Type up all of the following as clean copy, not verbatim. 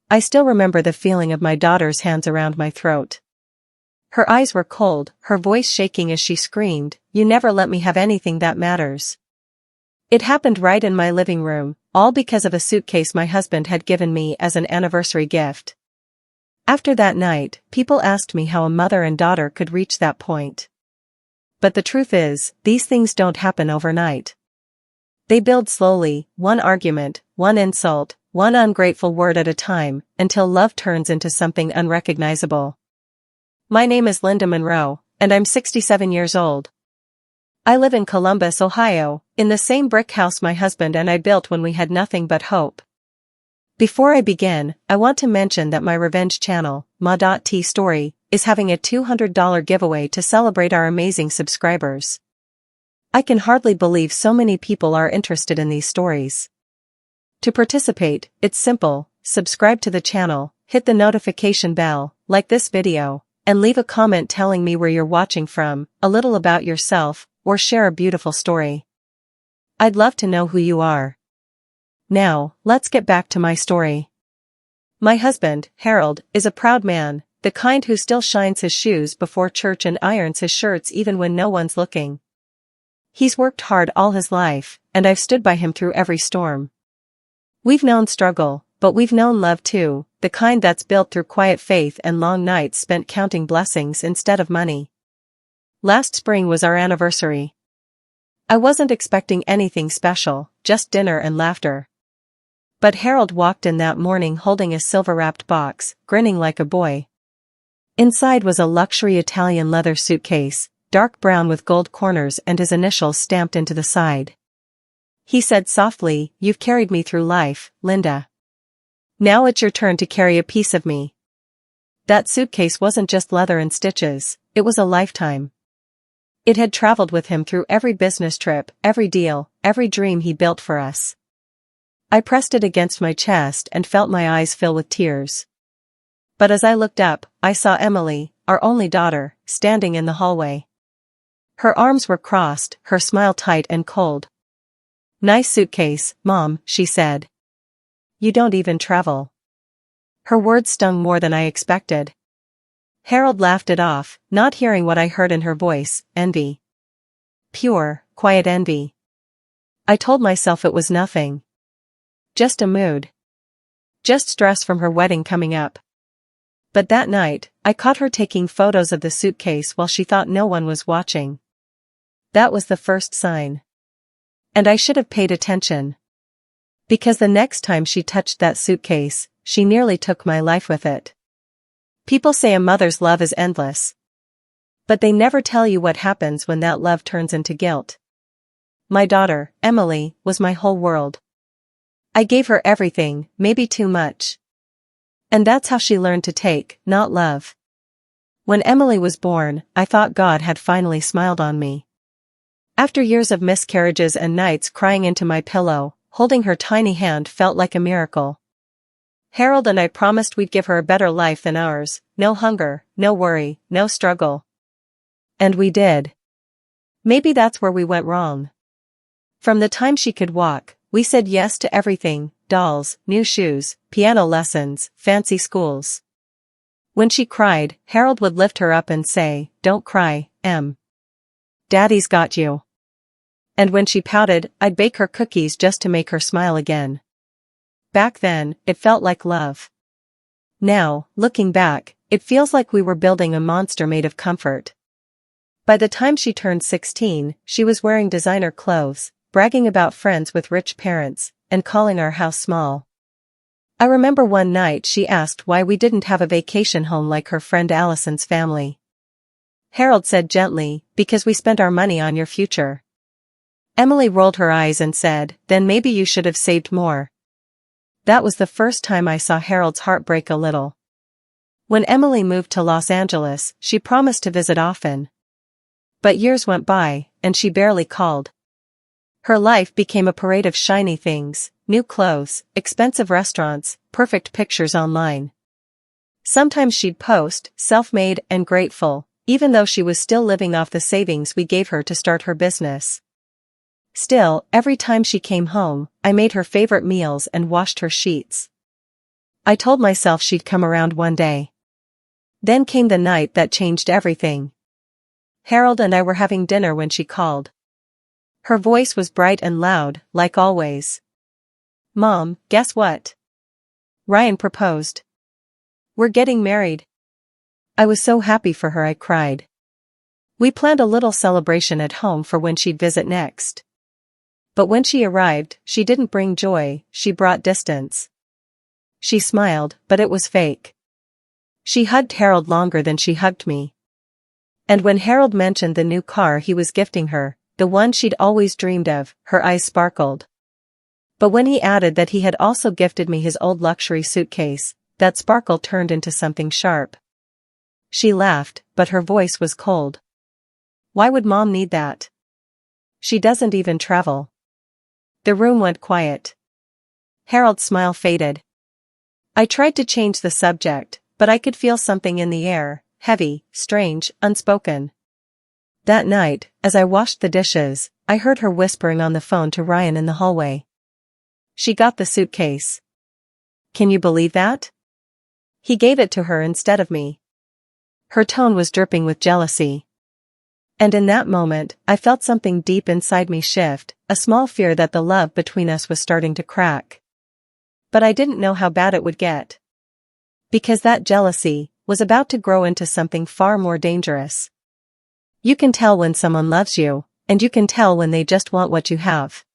I still remember the feeling of my daughter's hands around my throat. Her eyes were cold, her voice shaking as she screamed, "You never let me have anything that matters." It happened right in my living room, all because of a suitcase my husband had given me as an anniversary gift. After that night, people asked me how a mother and daughter could reach that point. But the truth is, these things don't happen overnight. They build slowly, one argument, one insult, one ungrateful word at a time, until love turns into something unrecognizable. My name is Linda Monroe, and I'm 67 years old. I live in Columbus, Ohio, in the same brick house my husband and I built when we had nothing but hope. Before I begin, I want to mention that my revenge channel, Ma.T Story, is having a $200 giveaway to celebrate our amazing subscribers. I can hardly believe so many people are interested in these stories. To participate, it's simple: subscribe to the channel, hit the notification bell, like this video, and leave a comment telling me where you're watching from, a little about yourself, or share a beautiful story. I'd love to know who you are. Now, let's get back to my story. My husband, Harold, is a proud man, the kind who still shines his shoes before church and irons his shirts even when no one's looking. He's worked hard all his life, and I've stood by him through every storm. We've known struggle, but we've known love too, the kind that's built through quiet faith and long nights spent counting blessings instead of money. Last spring was our anniversary. I wasn't expecting anything special, just dinner and laughter. But Harold walked in that morning holding a silver-wrapped box, grinning like a boy. Inside was a luxury Italian leather suitcase, dark brown with gold corners and his initials stamped into the side. He said softly, "You've carried me through life, Linda. Now it's your turn to carry a piece of me." That suitcase wasn't just leather and stitches, it was a lifetime. It had traveled with him through every business trip, every deal, every dream he built for us. I pressed it against my chest and felt my eyes fill with tears. But as I looked up, I saw Emily, our only daughter, standing in the hallway. Her arms were crossed, her smile tight and cold. "Nice suitcase, Mom," she said. "You don't even travel." Her words stung more than I expected. Harold laughed it off, not hearing what I heard in her voice: envy. Pure, quiet envy. I told myself it was nothing. Just a mood. Just stress from her wedding coming up. But that night, I caught her taking photos of the suitcase while she thought no one was watching. That was the first sign. And I should have paid attention. Because the next time she touched that suitcase, she nearly took my life with it. People say a mother's love is endless. But they never tell you what happens when that love turns into guilt. My daughter, Emily, was my whole world. I gave her everything, maybe too much. And that's how she learned to take, not love. When Emily was born, I thought God had finally smiled on me. After years of miscarriages and nights crying into my pillow, holding her tiny hand felt like a miracle. Harold and I promised we'd give her a better life than ours, no hunger, no worry, no struggle. And we did. Maybe that's where we went wrong. From the time she could walk, we said yes to everything: dolls, new shoes, piano lessons, fancy schools. When she cried, Harold would lift her up and say, "Don't cry, Em. Daddy's got you." And when she pouted, I'd bake her cookies just to make her smile again. Back then, it felt like love. Now, looking back, it feels like we were building a monster made of comfort. By the time she turned 16, she was wearing designer clothes, bragging about friends with rich parents, and calling our house small. I remember one night she asked why we didn't have a vacation home like her friend Allison's family. Harold said gently, "Because we spent our money on your future." Emily rolled her eyes and said, "Then maybe you should have saved more." That was the first time I saw Harold's heart break a little. When Emily moved to Los Angeles, she promised to visit often. But years went by, and she barely called. Her life became a parade of shiny things: new clothes, expensive restaurants, perfect pictures online. Sometimes she'd post, self-made and grateful, even though she was still living off the savings we gave her to start her business. Still, every time she came home, I made her favorite meals and washed her sheets. I told myself she'd come around one day. Then came the night that changed everything. Harold and I were having dinner when she called. Her voice was bright and loud, like always. "Mom, guess what? Ryan proposed. We're getting married." I was so happy for her I cried. We planned a little celebration at home for when she'd visit next. But when she arrived, she didn't bring joy, she brought distance. She smiled, but it was fake. She hugged Harold longer than she hugged me. And when Harold mentioned the new car he was gifting her, the one she'd always dreamed of, her eyes sparkled. But when he added that he had also gifted me his old luxury suitcase, that sparkle turned into something sharp. She laughed, but her voice was cold. "Why would Mom need that? She doesn't even travel." The room went quiet. Harold's smile faded. I tried to change the subject, but I could feel something in the air, heavy, strange, unspoken. That night, as I washed the dishes, I heard her whispering on the phone to Ryan in the hallway. "She got the suitcase. Can you believe that? He gave it to her instead of me." Her tone was dripping with jealousy. And in that moment, I felt something deep inside me shift, a small fear that the love between us was starting to crack. But I didn't know how bad it would get. Because that jealousy was about to grow into something far more dangerous. You can tell when someone loves you, and you can tell when they just want what you have.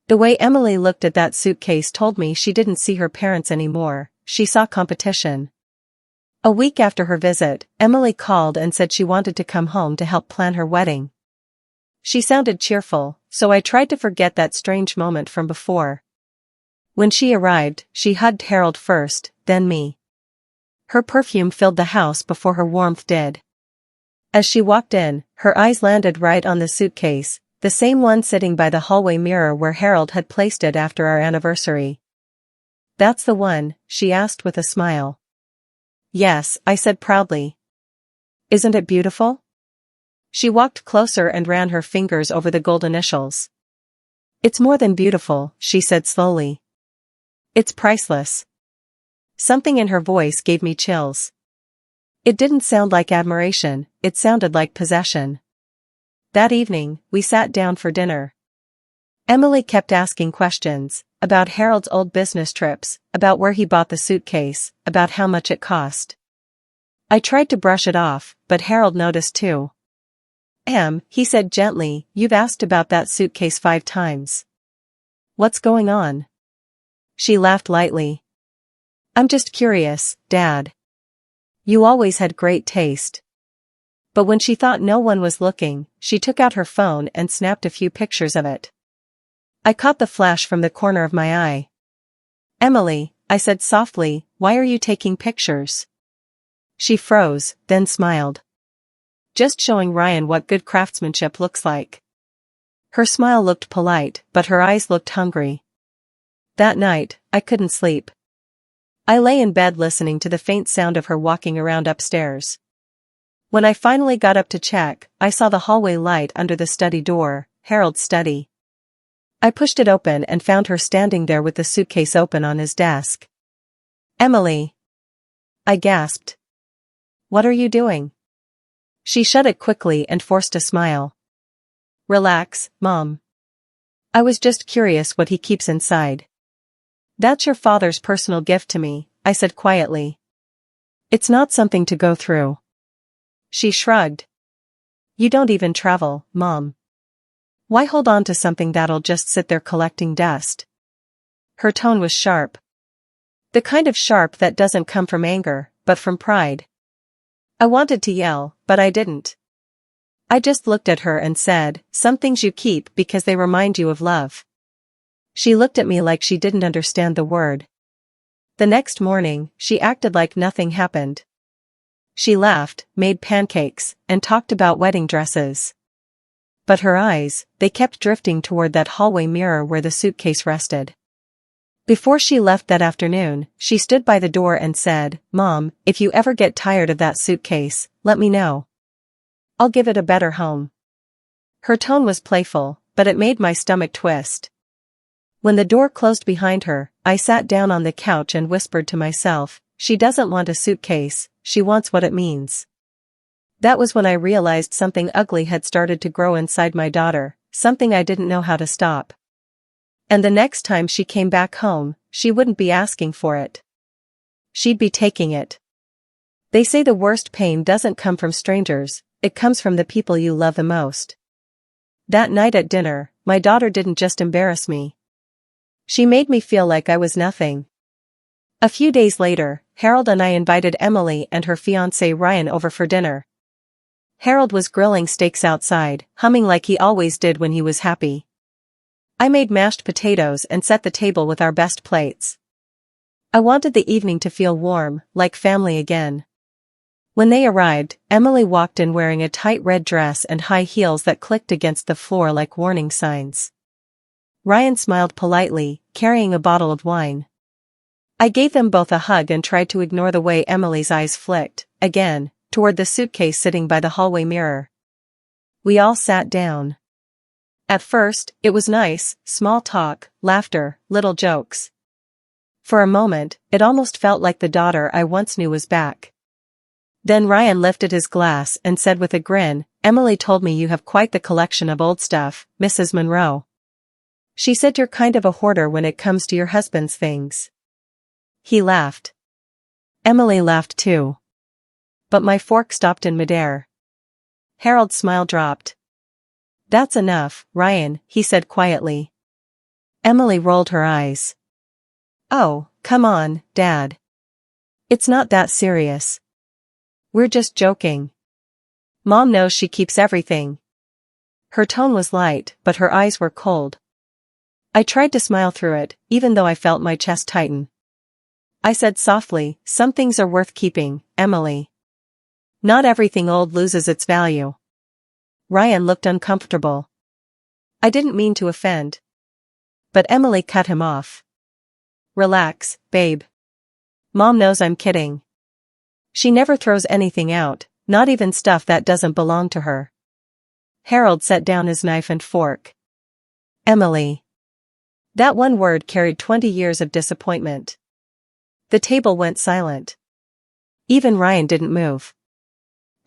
The way Emily looked at that suitcase told me she didn't see her parents anymore, she saw competition. A week after her visit, Emily called and said she wanted to come home to help plan her wedding. She sounded cheerful, so I tried to forget that strange moment from before. When she arrived, she hugged Harold first, then me. Her perfume filled the house before her warmth did. As she walked in, her eyes landed right on the suitcase, the same one sitting by the hallway mirror where Harold had placed it after our anniversary. "That's the one?" she asked with a smile. "Yes," I said proudly. "Isn't it beautiful?" She walked closer and ran her fingers over the gold initials. "It's more than beautiful," she said slowly. "It's priceless." Something in her voice gave me chills. It didn't sound like admiration, it sounded like possession. That evening, we sat down for dinner. Emily kept asking questions, about Harold's old business trips, about where he bought the suitcase, about how much it cost. I tried to brush it off, but Harold noticed too. He said gently, "You've asked about that suitcase 5 times. What's going on?" She laughed lightly. "I'm just curious, Dad. You always had great taste." But when she thought no one was looking, she took out her phone and snapped a few pictures of it. I caught the flash from the corner of my eye. "Emily," I said softly, "why are you taking pictures?" She froze, then smiled. "Just showing Ryan what good craftsmanship looks like." Her smile looked polite, but her eyes looked hungry. That night, I couldn't sleep. I lay in bed listening to the faint sound of her walking around upstairs. When I finally got up to check, I saw the hallway light under the study door, Harold's study. I pushed it open and found her standing there with the suitcase open on his desk. "Emily!" I gasped. "What are you doing?" She shut it quickly and forced a smile. "Relax, Mom. I was just curious what he keeps inside." "That's your father's personal gift to me," I said quietly. "It's not something to go through." She shrugged. "You don't even travel, Mom. Why hold on to something that'll just sit there collecting dust?" Her tone was sharp. The kind of sharp that doesn't come from anger, but from pride. I wanted to yell, but I didn't. I just looked at her and said, "Some things you keep because they remind you of love." She looked at me like she didn't understand the word. The next morning, she acted like nothing happened. She laughed, made pancakes, and talked about wedding dresses. But her eyes, they kept drifting toward that hallway mirror where the suitcase rested. Before she left that afternoon, she stood by the door and said, "Mom, if you ever get tired of that suitcase, let me know. I'll give it a better home." Her tone was playful, but it made my stomach twist. When the door closed behind her, I sat down on the couch and whispered to myself, she doesn't want a suitcase, she wants what it means. That was when I realized something ugly had started to grow inside my daughter, something I didn't know how to stop. And the next time she came back home, she wouldn't be asking for it. She'd be taking it. They say the worst pain doesn't come from strangers, it comes from the people you love the most. That night at dinner, my daughter didn't just embarrass me. She made me feel like I was nothing. A few days later, Harold and I invited Emily and her fiancé Ryan over for dinner. Harold was grilling steaks outside, humming like he always did when he was happy. I made mashed potatoes and set the table with our best plates. I wanted the evening to feel warm, like family again. When they arrived, Emily walked in wearing a tight red dress and high heels that clicked against the floor like warning signs. Ryan smiled politely, carrying a bottle of wine. I gave them both a hug and tried to ignore the way Emily's eyes flicked, again, toward the suitcase sitting by the hallway mirror. We all sat down. At first, it was nice, small talk, laughter, little jokes. For a moment, it almost felt like the daughter I once knew was back. Then Ryan lifted his glass and said with a grin, Emily told me you have quite the collection of old stuff, Mrs. Monroe. She said you're kind of a hoarder when it comes to your husband's things. He laughed. Emily laughed too. But my fork stopped in midair. Harold's smile dropped. That's enough, Ryan, he said quietly. Emily rolled her eyes. Oh, come on, Dad. It's not that serious. We're just joking. Mom knows she keeps everything. Her tone was light, but her eyes were cold. I tried to smile through it, even though I felt my chest tighten. I said softly, some things are worth keeping, Emily. Not everything old loses its value. Ryan looked uncomfortable. I didn't mean to offend. But Emily cut him off. Relax, babe. Mom knows I'm kidding. She never throws anything out, not even stuff that doesn't belong to her. Harold set down his knife and fork. Emily. That one word carried 20 years of disappointment. The table went silent. Even Ryan didn't move.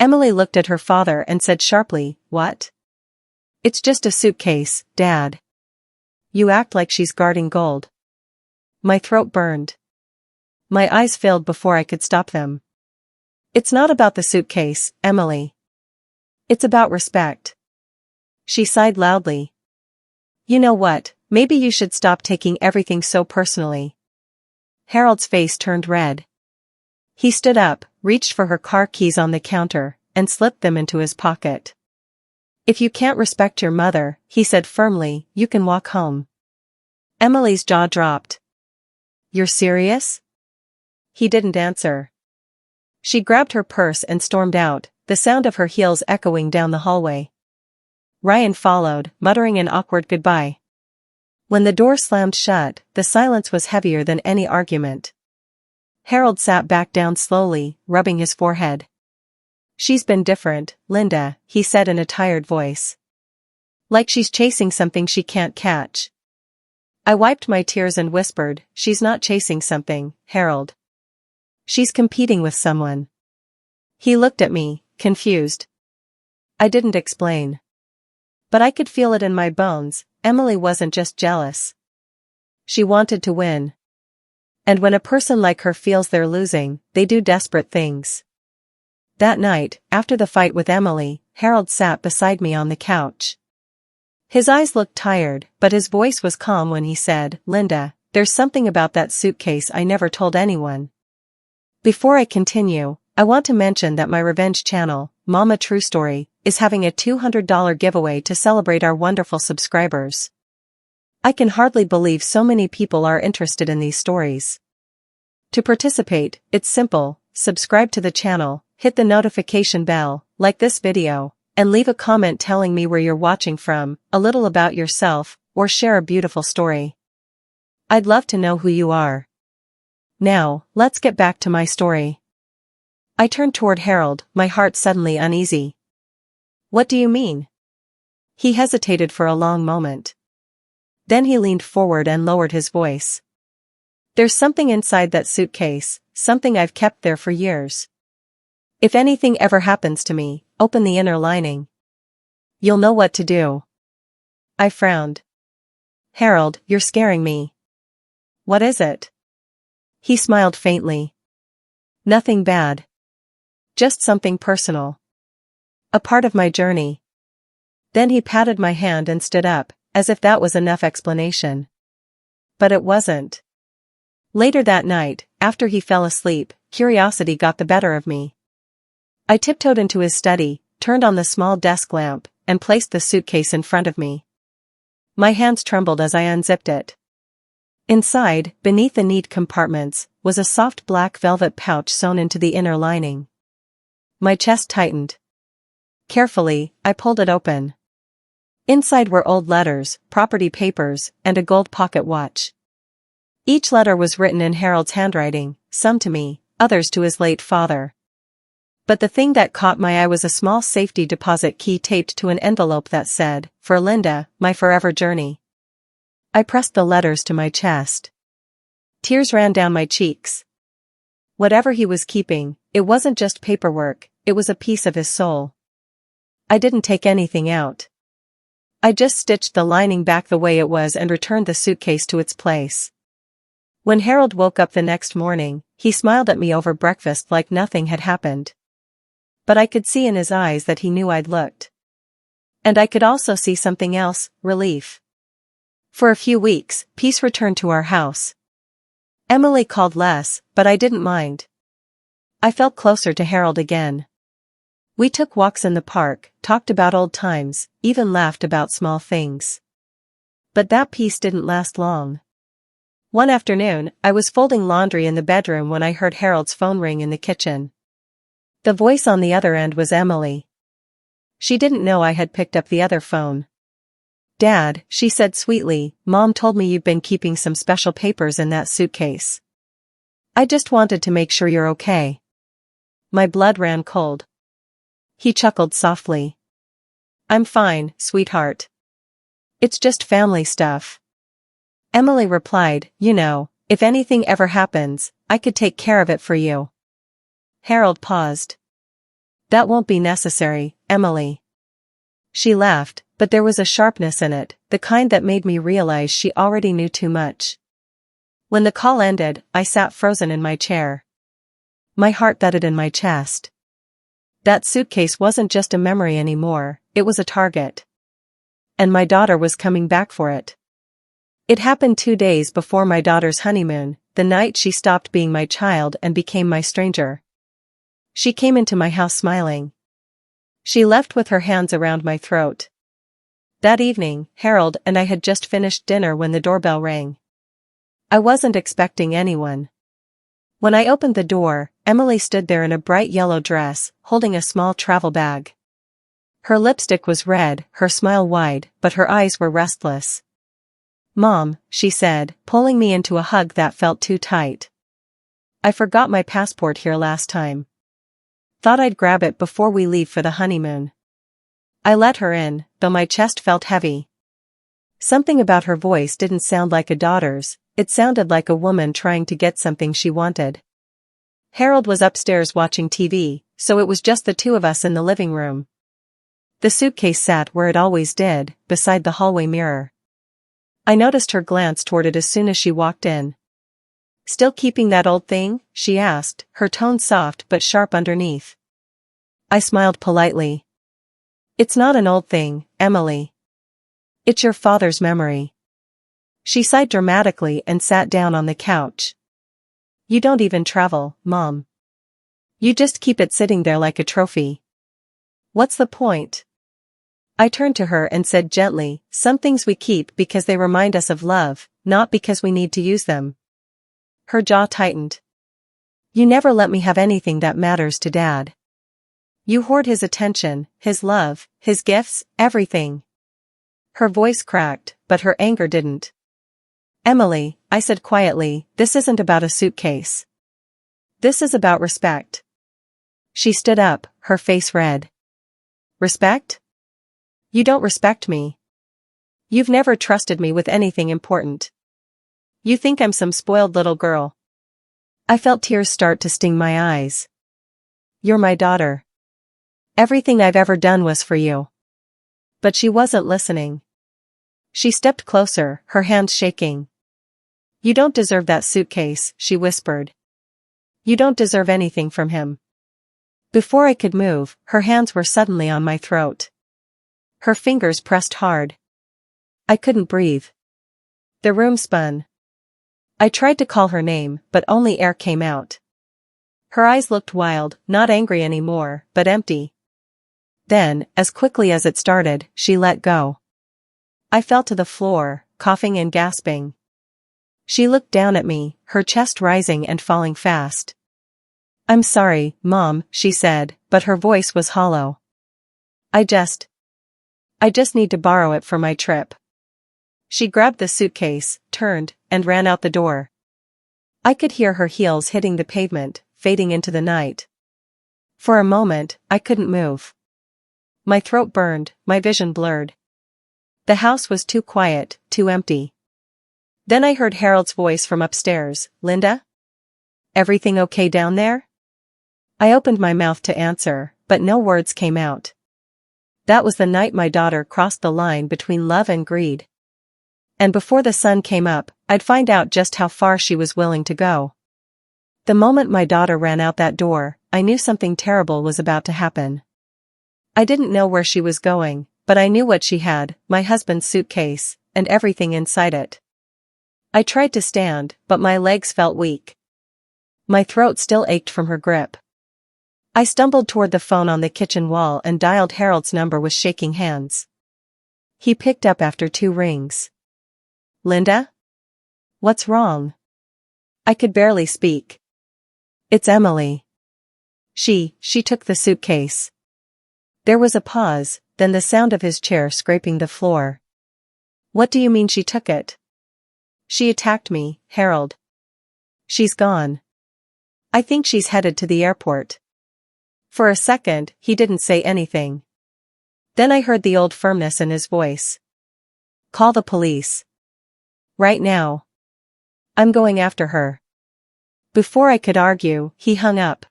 Emily looked at her father and said sharply, What? It's just a suitcase, Dad. You act like she's guarding gold. My throat burned. My eyes filled before I could stop them. It's not about the suitcase, Emily. It's about respect. She sighed loudly. You know what, maybe you should stop taking everything so personally. Harold's face turned red. He stood up, reached for her car keys on the counter, and slipped them into his pocket. If you can't respect your mother, he said firmly, you can walk home. Emily's jaw dropped. You're serious? He didn't answer. She grabbed her purse and stormed out, the sound of her heels echoing down the hallway. Ryan followed, muttering an awkward goodbye. When the door slammed shut, the silence was heavier than any argument. Harold sat back down slowly, rubbing his forehead. She's been different, Linda, he said in a tired voice. Like she's chasing something she can't catch. I wiped my tears and whispered, she's not chasing something, Harold. She's competing with someone. He looked at me, confused. I didn't explain. But I could feel it in my bones, Emily wasn't just jealous. She wanted to win. And when a person like her feels they're losing, they do desperate things. That night, after the fight with Emily, Harold sat beside me on the couch. His eyes looked tired, but his voice was calm when he said, Linda, there's something about that suitcase I never told anyone. Before I continue, I want to mention that my revenge channel, Mama True Story, is having a $200 giveaway to celebrate our wonderful subscribers. I can hardly believe so many people are interested in these stories. To participate, it's simple, subscribe to the channel, hit the notification bell, like this video, and leave a comment telling me where you're watching from, a little about yourself, or share a beautiful story. I'd love to know who you are. Now, let's get back to my story. I turned toward Harold, my heart suddenly uneasy. What do you mean? He hesitated for a long moment. Then he leaned forward and lowered his voice. There's something inside that suitcase, something I've kept there for years. If anything ever happens to me, open the inner lining. You'll know what to do. I frowned. Harold, you're scaring me. What is it? He smiled faintly. Nothing bad. Just something personal. A part of my journey. Then he patted my hand and stood up, as if that was enough explanation. But it wasn't. Later that night, after he fell asleep, curiosity got the better of me. I tiptoed into his study, turned on the small desk lamp, and placed the suitcase in front of me. My hands trembled as I unzipped it. Inside, beneath the neat compartments, was a soft black velvet pouch sewn into the inner lining. My chest tightened. Carefully, I pulled it open. Inside were old letters, property papers, and a gold pocket watch. Each letter was written in Harold's handwriting, some to me, others to his late father. But the thing that caught my eye was a small safety deposit key taped to an envelope that said, "For Linda, my forever journey." I pressed the letters to my chest. Tears ran down my cheeks. Whatever he was keeping, it wasn't just paperwork, it was a piece of his soul. I didn't take anything out. I just stitched the lining back the way it was and returned the suitcase to its place. When Harold woke up the next morning, he smiled at me over breakfast like nothing had happened. But I could see in his eyes that he knew I'd looked. And I could also see something else, relief. For a few weeks, peace returned to our house. Emily called less, but I didn't mind. I felt closer to Harold again. We took walks in the park, talked about old times, even laughed about small things. But that peace didn't last long. One afternoon, I was folding laundry in the bedroom when I heard Harold's phone ring in the kitchen. The voice on the other end was Emily. She didn't know I had picked up the other phone. "Dad," she said sweetly, "Mom told me you've been keeping some special papers in that suitcase. I just wanted to make sure you're okay." My blood ran cold. He chuckled softly. "I'm fine, sweetheart. It's just family stuff." Emily replied, "You know, if anything ever happens, I could take care of it for you." Harold paused. "That won't be necessary, Emily." She laughed, but there was a sharpness in it, the kind that made me realize she already knew too much. When the call ended, I sat frozen in my chair. My heart thudded in my chest. That suitcase wasn't just a memory anymore, it was a target. And my daughter was coming back for it. It happened 2 days before my daughter's honeymoon, the night she stopped being my child and became my stranger. She came into my house smiling. She left with her hands around my throat. That evening, Harold and I had just finished dinner when the doorbell rang. I wasn't expecting anyone. When I opened the door, Emily stood there in a bright yellow dress, holding a small travel bag. Her lipstick was red, her smile wide, but her eyes were restless. "Mom," she said, pulling me into a hug that felt too tight. "I forgot my passport here last time. Thought I'd grab it before we leave for the honeymoon." I let her in, though my chest felt heavy. Something about her voice didn't sound like a daughter's, it sounded like a woman trying to get something she wanted. Harold was upstairs watching TV, so it was just the two of us in the living room. The suitcase sat where it always did, beside the hallway mirror. I noticed her glance toward it as soon as she walked in. "Still keeping that old thing?" she asked, her tone soft but sharp underneath. I smiled politely. "It's not an old thing, Emily. It's your father's memory." She sighed dramatically and sat down on the couch. "You don't even travel, Mom. You just keep it sitting there like a trophy. What's the point?" I turned to her and said gently, "Some things we keep because they remind us of love, not because we need to use them." Her jaw tightened. "You never let me have anything that matters to Dad. You hoard his attention, his love, his gifts, everything." Her voice cracked, but her anger didn't. "Emily," I said quietly, "this isn't about a suitcase. This is about respect." She stood up, her face red. "Respect? You don't respect me. You've never trusted me with anything important." You think I'm some spoiled little girl. I felt tears start to sting my eyes. You're my daughter. Everything I've ever done was for you. But she wasn't listening. She stepped closer, her hands shaking. You don't deserve that suitcase, she whispered. You don't deserve anything from him. Before I could move, her hands were suddenly on my throat. Her fingers pressed hard. I couldn't breathe. The room spun. I tried to call her name, but only air came out. Her eyes looked wild, not angry anymore, but empty. Then, as quickly as it started, she let go. I fell to the floor, coughing and gasping. She looked down at me, her chest rising and falling fast. I'm sorry, Mom, she said, but her voice was hollow. I just need to borrow it for my trip. She grabbed the suitcase, turned, and ran out the door. I could hear her heels hitting the pavement, fading into the night. For a moment, I couldn't move. My throat burned, my vision blurred. The house was too quiet, too empty. Then I heard Harold's voice from upstairs. Linda? Everything okay down there? I opened my mouth to answer, but no words came out. That was the night my daughter crossed the line between love and greed. And before the sun came up, I'd find out just how far she was willing to go. The moment my daughter ran out that door, I knew something terrible was about to happen. I didn't know where she was going, but I knew what she had, my husband's suitcase, and everything inside it. I tried to stand, but my legs felt weak. My throat still ached from her grip. I stumbled toward the phone on the kitchen wall and dialed Harold's number with shaking hands. He picked up after 2 rings. Linda? What's wrong? I could barely speak. It's Emily. She took the suitcase. There was a pause, then the sound of his chair scraping the floor. What do you mean she took it? She attacked me, Harold. She's gone. I think she's headed to the airport. For a second, he didn't say anything. Then I heard the old firmness in his voice. Call the police. Right now. I'm going after her. Before I could argue, he hung up.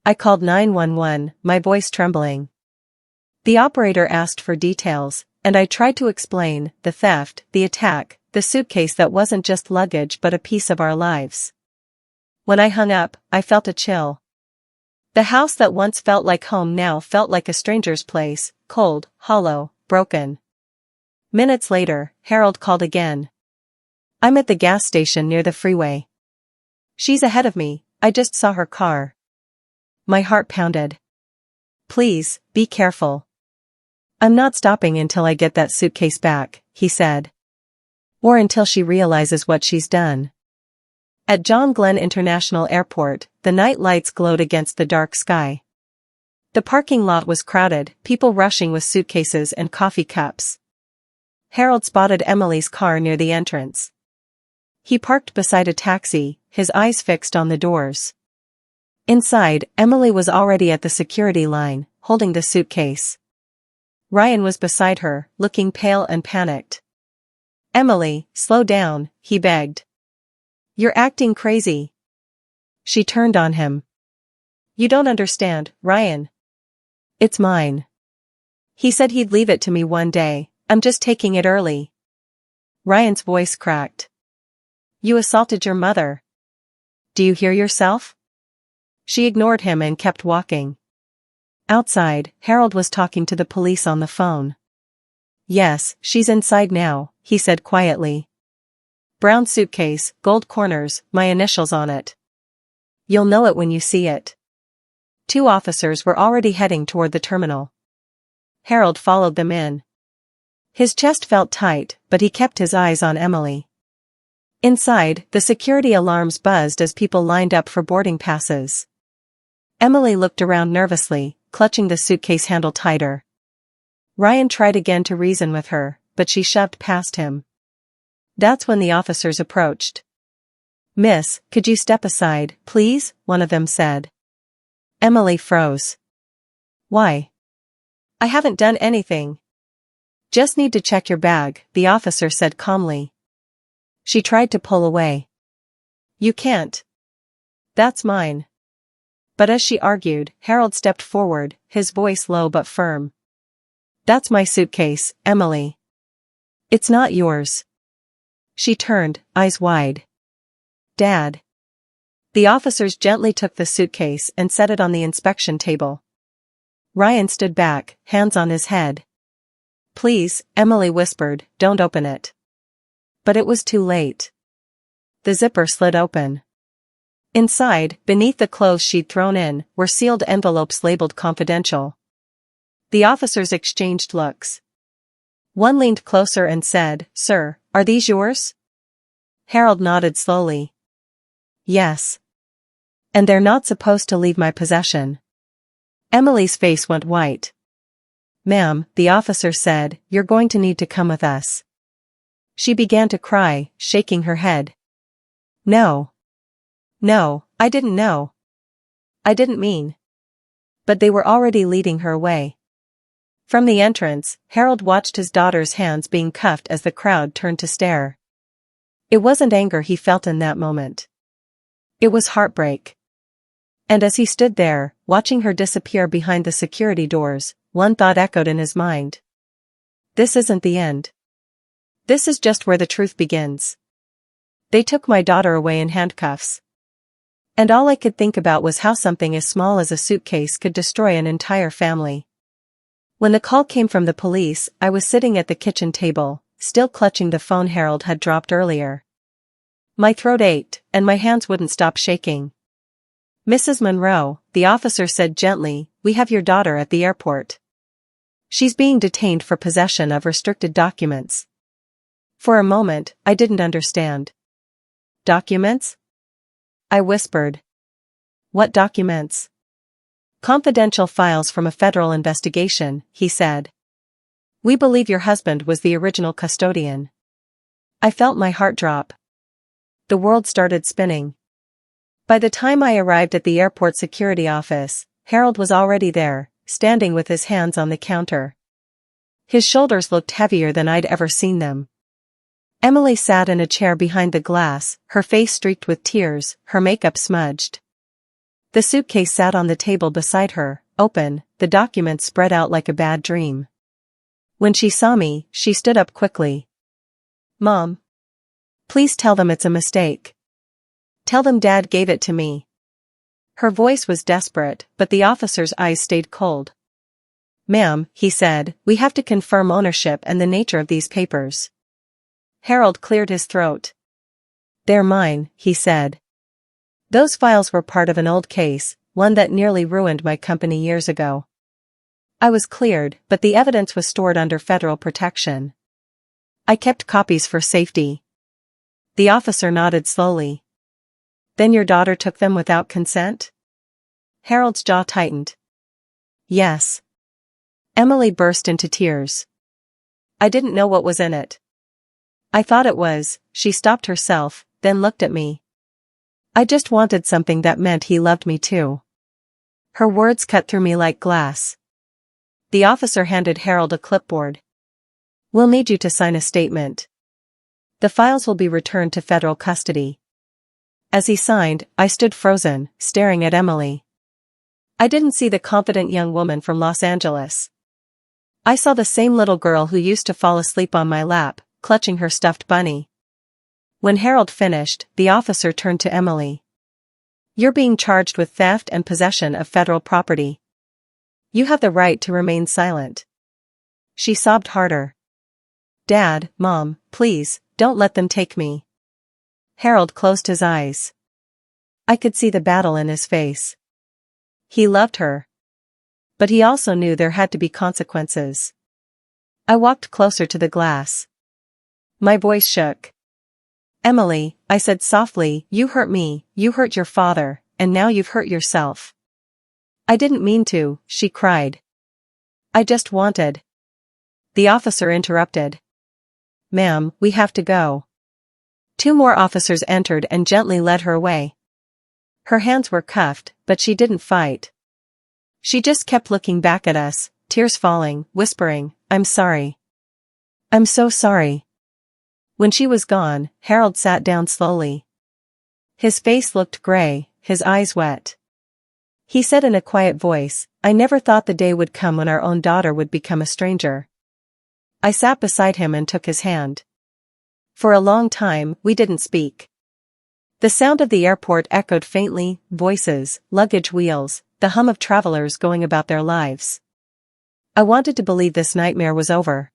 I called 911, my voice trembling. The operator asked for details, and I tried to explain the theft, the attack, the suitcase that wasn't just luggage but a piece of our lives. When I hung up, I felt a chill. The house that once felt like home now felt like a stranger's place, cold, hollow, broken. Minutes later, Harold called again. I'm at the gas station near the freeway. She's ahead of me, I just saw her car. My heart pounded. Please, be careful. I'm not stopping until I get that suitcase back, he said. Or until she realizes what she's done. At John Glenn International Airport, the night lights glowed against the dark sky. The parking lot was crowded, people rushing with suitcases and coffee cups. Harold spotted Emily's car near the entrance. He parked beside a taxi, his eyes fixed on the doors. Inside, Emily was already at the security line, holding the suitcase. Ryan was beside her, looking pale and panicked. Emily, slow down, he begged. You're acting crazy. She turned on him. You don't understand, Ryan. It's mine. He said he'd leave it to me one day, I'm just taking it early. Ryan's voice cracked. You assaulted your mother. Do you hear yourself? She ignored him and kept walking. Outside, Harold was talking to the police on the phone. Yes, she's inside now, he said quietly. Brown suitcase, gold corners, my initials on it. You'll know it when you see it. 2 officers were already heading toward the terminal. Harold followed them in. His chest felt tight, but he kept his eyes on Emily. Inside, the security alarms buzzed as people lined up for boarding passes. Emily looked around nervously, clutching the suitcase handle tighter. Ryan tried again to reason with her, but she shoved past him. That's when the officers approached. Miss, could you step aside, please? One of them said. Emily froze. Why? I haven't done anything. Just need to check your bag, the officer said calmly. She tried to pull away. You can't. That's mine. But as she argued, Harold stepped forward, his voice low but firm. That's my suitcase, Emily. It's not yours. She turned, eyes wide. Dad. The officers gently took the suitcase and set it on the inspection table. Ryan stood back, hands on his head. Please, Emily whispered, don't open it. But it was too late. The zipper slid open. Inside, beneath the clothes she'd thrown in, were sealed envelopes labeled confidential. The officers exchanged looks. One leaned closer and said, Sir, are these yours? Harold nodded slowly. Yes. And they're not supposed to leave my possession. Emily's face went white. Ma'am, the officer said, you're going to need to come with us. She began to cry, shaking her head. No. No, I didn't know. I didn't mean. But they were already leading her away. From the entrance, Harold watched his daughter's hands being cuffed as the crowd turned to stare. It wasn't anger he felt in that moment. It was heartbreak. And as he stood there, watching her disappear behind the security doors, one thought echoed in his mind. This isn't the end. This is just where the truth begins. They took my daughter away in handcuffs. And all I could think about was how something as small as a suitcase could destroy an entire family. When the call came from the police, I was sitting at the kitchen table, still clutching the phone Harold had dropped earlier. My throat ached, and my hands wouldn't stop shaking. Mrs. Monroe, the officer said gently, we have your daughter at the airport. She's being detained for possession of restricted documents. For a moment, I didn't understand. Documents? I whispered. What documents? Confidential files from a federal investigation, he said. We believe your husband was the original custodian. I felt my heart drop. The world started spinning. By the time I arrived at the airport security office, Harold was already there, standing with his hands on the counter. His shoulders looked heavier than I'd ever seen them. Emily sat in a chair behind the glass, her face streaked with tears, her makeup smudged. The suitcase sat on the table beside her, open, the documents spread out like a bad dream. When she saw me, she stood up quickly. Mom. Please tell them it's a mistake. Tell them Dad gave it to me. Her voice was desperate, but the officer's eyes stayed cold. Ma'am, he said, we have to confirm ownership and the nature of these papers. Harold cleared his throat. They're mine, he said. Those files were part of an old case, one that nearly ruined my company years ago. I was cleared, but the evidence was stored under federal protection. I kept copies for safety. The officer nodded slowly. Then your daughter took them without consent? Harold's jaw tightened. Yes. Emily burst into tears. I didn't know what was in it. I thought it was, she stopped herself, then looked at me. I just wanted something that meant he loved me too. Her words cut through me like glass. The officer handed Harold a clipboard. We'll need you to sign a statement. The files will be returned to federal custody. As he signed, I stood frozen, staring at Emily. I didn't see the confident young woman from Los Angeles. I saw the same little girl who used to fall asleep on my lap, clutching her stuffed bunny. When Harold finished, the officer turned to Emily. You're being charged with theft and possession of federal property. You have the right to remain silent. She sobbed harder. Dad, Mom, please, don't let them take me. Harold closed his eyes. I could see the battle in his face. He loved her. But he also knew there had to be consequences. I walked closer to the glass. My voice shook. Emily, I said softly, you hurt me, you hurt your father, and now you've hurt yourself. I didn't mean to, she cried. I just wanted. The officer interrupted. Ma'am, we have to go. 2 more officers entered and gently led her away. Her hands were cuffed, but she didn't fight. She just kept looking back at us, tears falling, whispering, I'm sorry. I'm so sorry. When she was gone, Harold sat down slowly. His face looked gray, his eyes wet. He said in a quiet voice, "I never thought the day would come when our own daughter would become a stranger." I sat beside him and took his hand. For a long time, we didn't speak. The sound of the airport echoed faintly, voices, luggage wheels, the hum of travelers going about their lives. I wanted to believe this nightmare was over.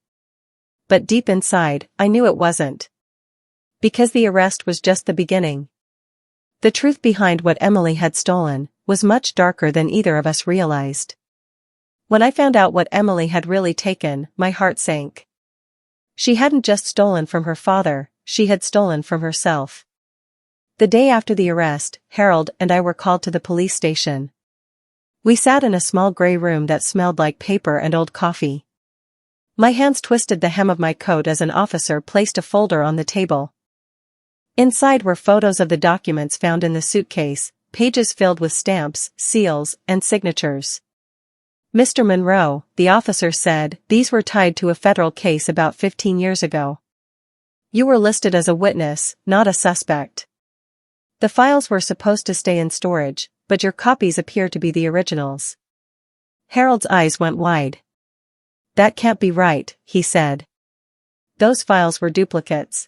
But deep inside, I knew it wasn't. Because the arrest was just the beginning. The truth behind what Emily had stolen was much darker than either of us realized. When I found out what Emily had really taken, my heart sank. She hadn't just stolen from her father, she had stolen from herself. The day after the arrest, Harold and I were called to the police station. We sat in a small gray room that smelled like paper and old coffee. My hands twisted the hem of my coat as an officer placed a folder on the table. Inside were photos of the documents found in the suitcase, pages filled with stamps, seals, and signatures. "Mr. Monroe," the officer said, "these were tied to a federal case about 15 years ago. You were listed as a witness, not a suspect. The files were supposed to stay in storage, but your copies appear to be the originals." Harold's eyes went wide. "That can't be right," he said. "Those files were duplicates.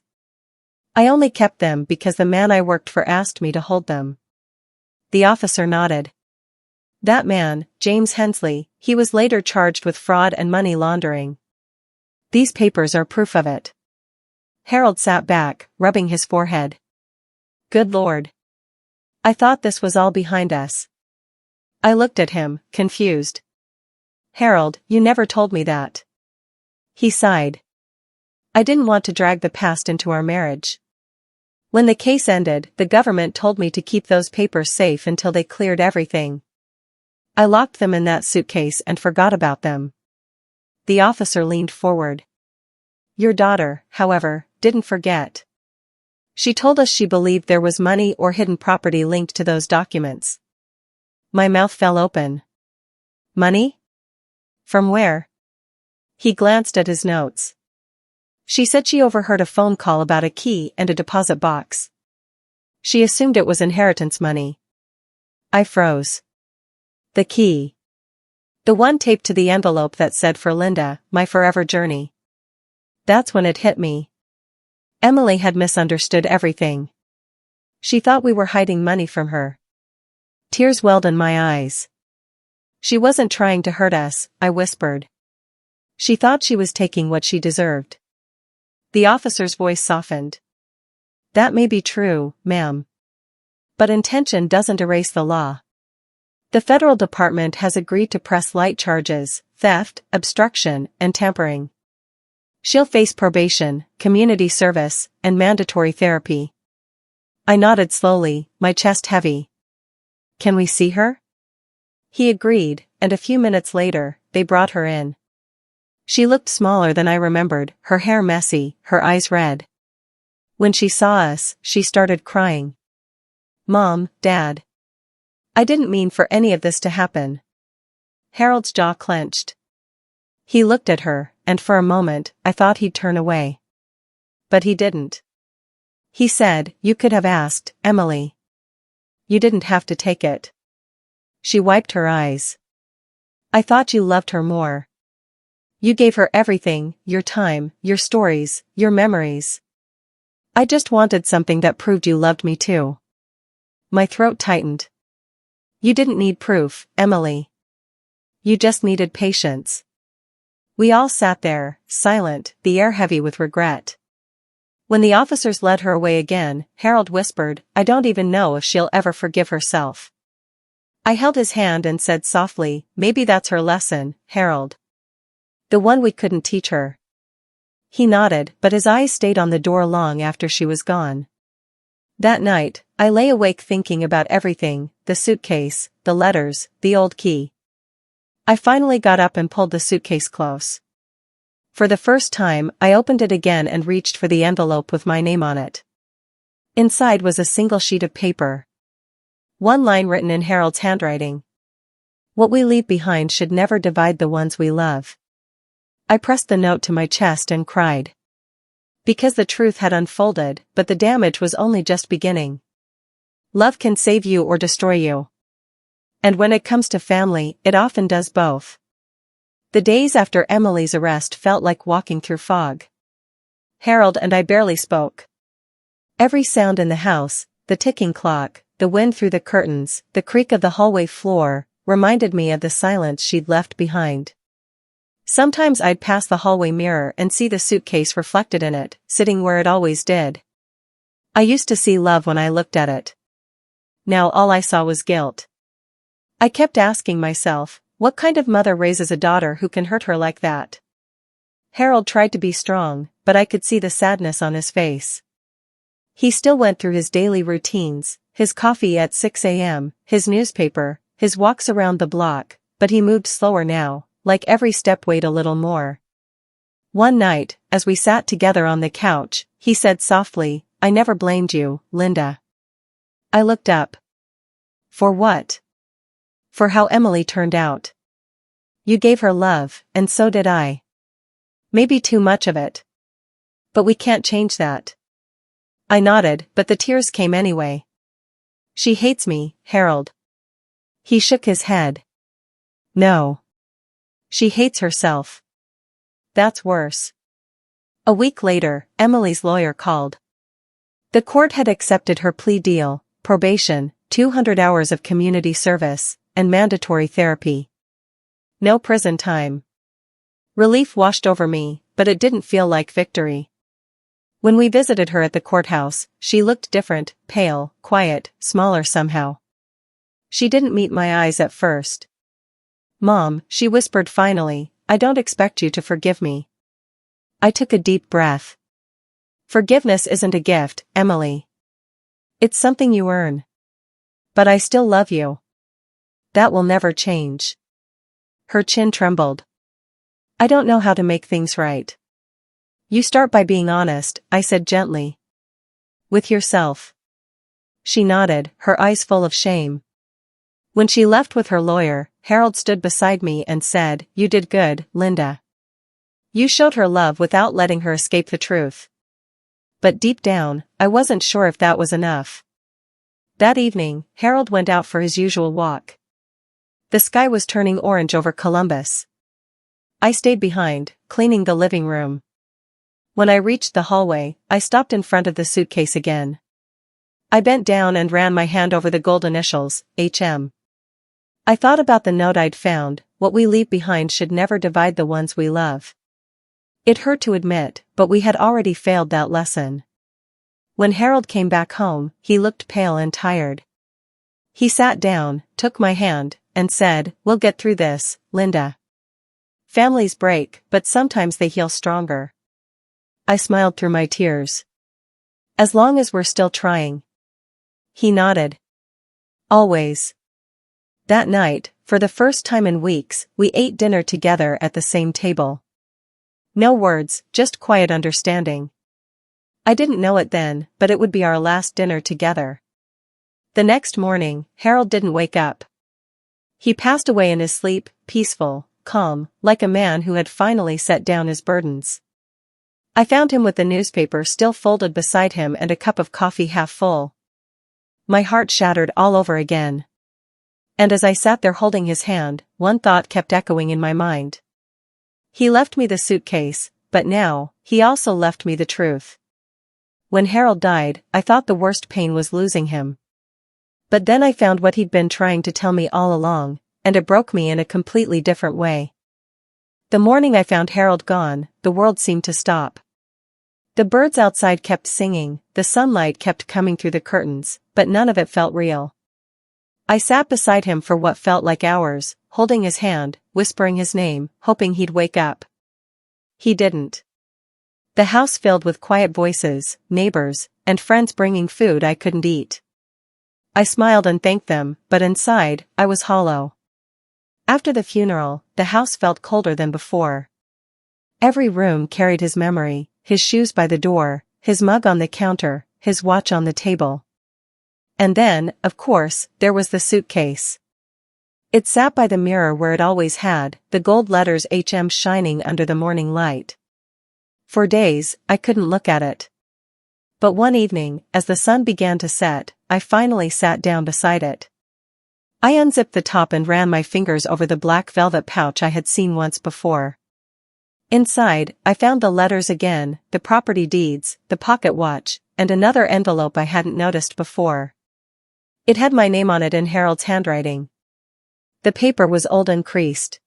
I only kept them because the man I worked for asked me to hold them." The officer nodded. "That man, James Hensley, he was later charged with fraud and money laundering. These papers are proof of it." Harold sat back, rubbing his forehead. "Good Lord. I thought this was all behind us." I looked at him, confused. "Harold, you never told me that." He sighed. "I didn't want to drag the past into our marriage. When the case ended, the government told me to keep those papers safe until they cleared everything. I locked them in that suitcase and forgot about them." The officer leaned forward. "Your daughter, however, didn't forget. She told us she believed there was money or hidden property linked to those documents." My mouth fell open. "Money? From where?" He glanced at his notes. "She said she overheard a phone call about a key and a deposit box. She assumed it was inheritance money." I froze. The key. The one taped to the envelope that said "For Linda, my forever journey." That's when it hit me. Emily had misunderstood everything. She thought we were hiding money from her. Tears welled in my eyes. "She wasn't trying to hurt us," I whispered. "She thought she was taking what she deserved." The officer's voice softened. "That may be true, ma'am. But intention doesn't erase the law. The federal department has agreed to press light charges, theft, obstruction, and tampering. She'll face probation, community service, and mandatory therapy." I nodded slowly, my chest heavy. "Can we see her?" He agreed, and a few minutes later, they brought her in. She looked smaller than I remembered, her hair messy, her eyes red. When she saw us, she started crying. "Mom, Dad. I didn't mean for any of this to happen." Harold's jaw clenched. He looked at her, and for a moment, I thought he'd turn away. But he didn't. He said, "You could have asked, Emily. You didn't have to take it." She wiped her eyes. "I thought you loved her more. You gave her everything, your time, your stories, your memories. I just wanted something that proved you loved me too." My throat tightened. "You didn't need proof, Emily. You just needed patience." We all sat there, silent, the air heavy with regret. When the officers led her away again, Harold whispered, "I don't even know if she'll ever forgive herself." I held his hand and said softly, "Maybe that's her lesson, Harold. The one we couldn't teach her." He nodded, but his eyes stayed on the door long after she was gone. That night, I lay awake thinking about everything, the suitcase, the letters, the old key. I finally got up and pulled the suitcase close. For the first time, I opened it again and reached for the envelope with my name on it. Inside was a single sheet of paper. One line written in Harold's handwriting. "What we leave behind should never divide the ones we love." I pressed the note to my chest and cried. Because the truth had unfolded, but the damage was only just beginning. Love can save you or destroy you. And when it comes to family, it often does both. The days after Emily's arrest felt like walking through fog. Harold and I barely spoke. Every sound in the house, the ticking clock, the wind through the curtains, the creak of the hallway floor, reminded me of the silence she'd left behind. Sometimes I'd pass the hallway mirror and see the suitcase reflected in it, sitting where it always did. I used to see love when I looked at it. Now all I saw was guilt. I kept asking myself, what kind of mother raises a daughter who can hurt her like that? Harold tried to be strong, but I could see the sadness on his face. He still went through his daily routines, his coffee at 6 a.m., his newspaper, his walks around the block, but he moved slower now, like every step weighed a little more. One night, as we sat together on the couch, he said softly, "I never blamed you, Linda." I looked up. For what? For how Emily turned out. You gave her love, and so did I. Maybe too much of it. But we can't change that. I nodded, but the tears came anyway. She hates me, Harold. He shook his head. No. She hates herself. That's worse. A week later, Emily's lawyer called. The court had accepted her plea deal, probation, 200 hours of community service, and mandatory therapy. No prison time. Relief washed over me, but it didn't feel like victory. When we visited her at the courthouse, she looked different, pale, quiet, smaller somehow. She didn't meet my eyes at first. "Mom," she whispered finally, "I don't expect you to forgive me." I took a deep breath. Forgiveness isn't a gift, Emily. It's something you earn. But I still love you. That will never change. Her chin trembled. I don't know how to make things right. You start by being honest, I said gently. With yourself. She nodded, her eyes full of shame. When she left with her lawyer, Harold stood beside me and said, "You did good, Linda. You showed her love without letting her escape the truth." But deep down, I wasn't sure if that was enough. That evening, Harold went out for his usual walk. The sky was turning orange over Columbus. I stayed behind, cleaning the living room. When I reached the hallway, I stopped in front of the suitcase again. I bent down and ran my hand over the gold initials, HM. I thought about the note I'd found, what we leave behind should never divide the ones we love. It hurt to admit, but we had already failed that lesson. When Harold came back home, he looked pale and tired. He sat down, took my hand, and said, "We'll get through this, Linda. Families break, but sometimes they heal stronger." I smiled through my tears. "As long as we're still trying." He nodded. "Always." That night, for the first time in weeks, we ate dinner together at the same table. No words, just quiet understanding. I didn't know it then, but it would be our last dinner together. The next morning, Harold didn't wake up. He passed away in his sleep, peaceful, calm, like a man who had finally set down his burdens. I found him with the newspaper still folded beside him and a cup of coffee half full. My heart shattered all over again. And as I sat there holding his hand, one thought kept echoing in my mind. He left me the suitcase, but now, he also left me the truth. When Harold died, I thought the worst pain was losing him. But then I found what he'd been trying to tell me all along, and it broke me in a completely different way. The morning I found Harold gone, the world seemed to stop. The birds outside kept singing, the sunlight kept coming through the curtains, but none of it felt real. I sat beside him for what felt like hours, holding his hand, whispering his name, hoping he'd wake up. He didn't. The house filled with quiet voices, neighbors, and friends bringing food I couldn't eat. I smiled and thanked them, but inside, I was hollow. After the funeral, the house felt colder than before. Every room carried his memory, his shoes by the door, his mug on the counter, his watch on the table. And then, of course, there was the suitcase. It sat by the mirror where it always had, the gold letters HM shining under the morning light. For days, I couldn't look at it. But one evening, as the sun began to set, I finally sat down beside it. I unzipped the top and ran my fingers over the black velvet pouch I had seen once before. Inside, I found the letters again, the property deeds, the pocket watch, and another envelope I hadn't noticed before. It had my name on it in Harold's handwriting. The paper was old and creased.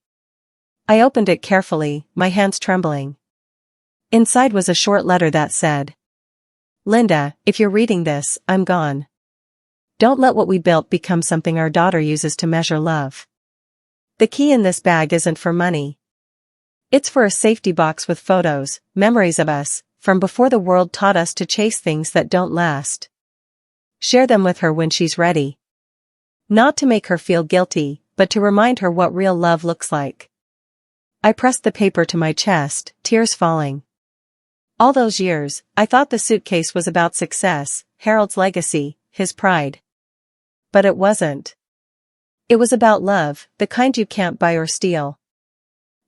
I opened it carefully, my hands trembling. Inside was a short letter that said, "Linda, if you're reading this, I'm gone. Don't let what we built become something our daughter uses to measure love. The key in this bag isn't for money. It's for a safety box with photos, memories of us, from before the world taught us to chase things that don't last. Share them with her when she's ready. Not to make her feel guilty, but to remind her what real love looks like." I pressed the paper to my chest, tears falling. All those years, I thought the suitcase was about success, Harold's legacy, his pride. But it wasn't. It was about love, the kind you can't buy or steal.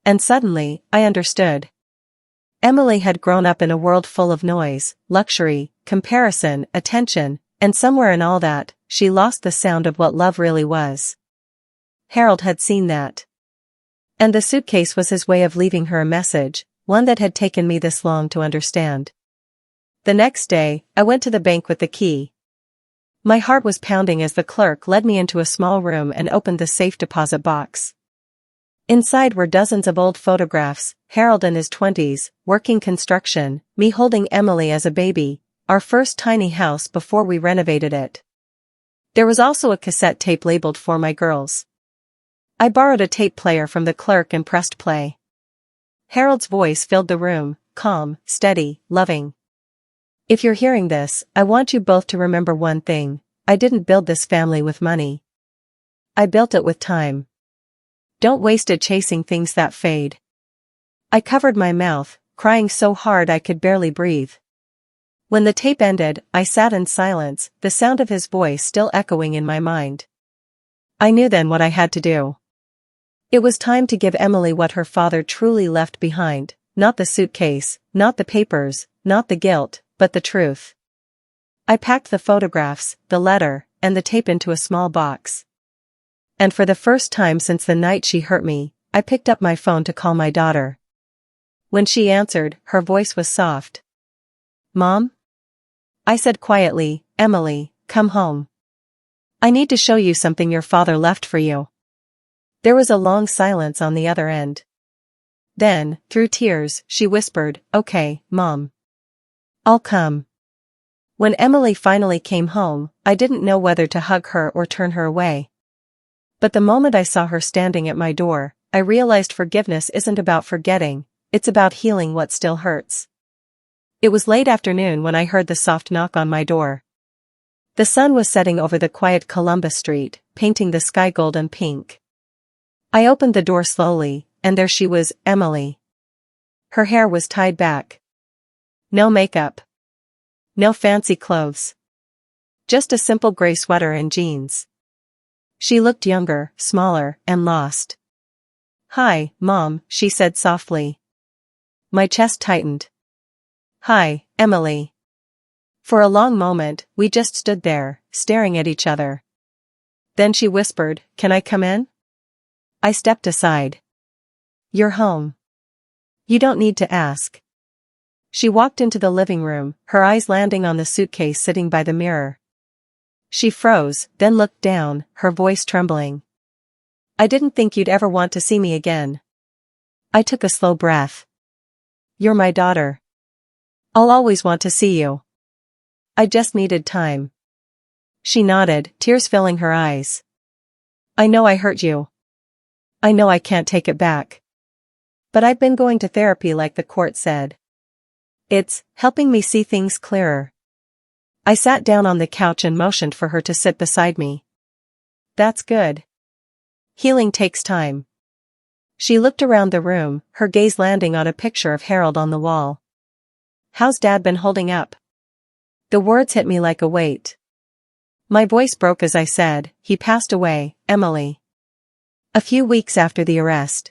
And suddenly, I understood. Emily had grown up in a world full of noise, luxury, comparison, attention, and somewhere in all that, she lost the sound of what love really was. Harold had seen that. And the suitcase was his way of leaving her a message, one that had taken me this long to understand. The next day, I went to the bank with the key. My heart was pounding as the clerk led me into a small room and opened the safe deposit box. Inside were dozens of old photographs, Harold in his 20s, working construction, me holding Emily as a baby, our first tiny house before we renovated it. There was also a cassette tape labeled "For My Girls." I borrowed a tape player from the clerk and pressed play. Harold's voice filled the room, calm, steady, loving. "If you're hearing this, I want you both to remember one thing: I didn't build this family with money. I built it with time. Don't waste it chasing things that fade." I covered my mouth, crying so hard I could barely breathe. When the tape ended, I sat in silence, the sound of his voice still echoing in my mind. I knew then what I had to do. It was time to give Emily what her father truly left behind, not the suitcase, not the papers, not the guilt, but the truth. I packed the photographs, the letter, and the tape into a small box. And for the first time since the night she hurt me, I picked up my phone to call my daughter. When she answered, her voice was soft. "Mom?" I said quietly, "Emily, come home. I need to show you something your father left for you." There was a long silence on the other end. Then, through tears, she whispered, "Okay, Mom. I'll come." When Emily finally came home, I didn't know whether to hug her or turn her away. But the moment I saw her standing at my door, I realized forgiveness isn't about forgetting, it's about healing what still hurts. It was late afternoon when I heard the soft knock on my door. The sun was setting over the quiet Columbus Street, painting the sky gold and pink. I opened the door slowly, and there she was, Emily. Her hair was tied back. No makeup. No fancy clothes. Just a simple gray sweater and jeans. She looked younger, smaller, and lost. "Hi, Mom," she said softly. My chest tightened. "Hi, Emily." For a long moment, we just stood there, staring at each other. Then she whispered, "Can I come in?" I stepped aside. "You're home. You don't need to ask." She walked into the living room, her eyes landing on the suitcase sitting by the mirror. She froze, then looked down, her voice trembling. "I didn't think you'd ever want to see me again." I took a slow breath. "You're my daughter. I'll always want to see you. I just needed time." She nodded, tears filling her eyes. "I know I hurt you. I know I can't take it back. But I've been going to therapy like the court said. It's helping me see things clearer." I sat down on the couch and motioned for her to sit beside me. "That's good. Healing takes time." She looked around the room, her gaze landing on a picture of Harold on the wall. "How's Dad been holding up?" The words hit me like a weight. My voice broke as I said, "He passed away, Emily. A few weeks after the arrest."